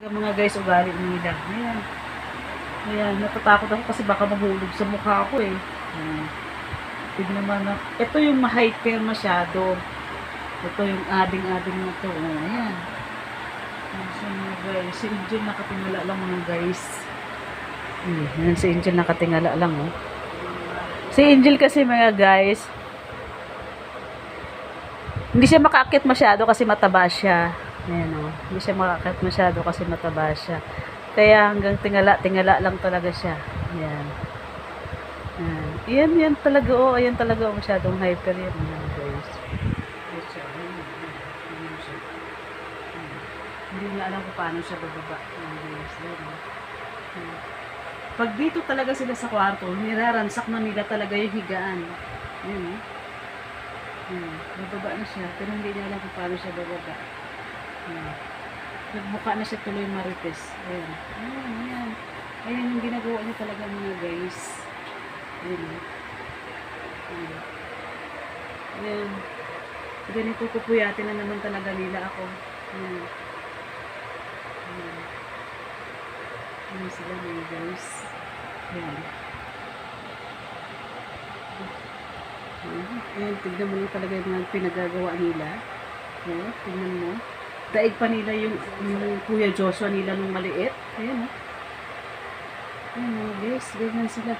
Yung mga guys, ugali nila. Ayan. Ayan, natatakot ako kasi baka mahulog sa mukha ko eh. Ayan. Tignan naman na. Ito yung ma-hyper masyado. Ito yung ading-ading na to. Oh, ayan. So, mga guys, si Angel nakatingala lang mga guys. Ayan, si Angel nakatingala lang oh. Si Angel kasi mga guys, hindi siya makaakit masyado kasi mataba siya. Ayan o. Hindi siya makaakit masyado kasi mataba siya. Kaya hanggang tingala lang talaga siya. Ayan. Ayan. Yan talaga o. Ayan talaga o. Masyadong hyper yan. Ayan guys. Hindi niya alam kung paano siya bababa. Ayan guys. Pag dito talaga sila sa kwarto, niraransak na nila talaga yung higaan. Ayan o. Bababa na siya, pero hindi niya alam kung paano siya bababa. Nagbuka na siya tuloy marites. Ayan. Ayan. Ayan yung ginagawa niya talaga mga guys. Ayan. Ayan. Ayan. Ganito kupuyatin na naman talaga nila ako. Ayan. Ayan. Ayan sila mga guys. Ayan. Ayan, tignan mo lang talaga yung mga pinagagawa nila. Ayan, tignan mo. Daig pa nila yung Kuya Joshua nila nung maliit. Ayan, ayan mga guys, ganyan sila.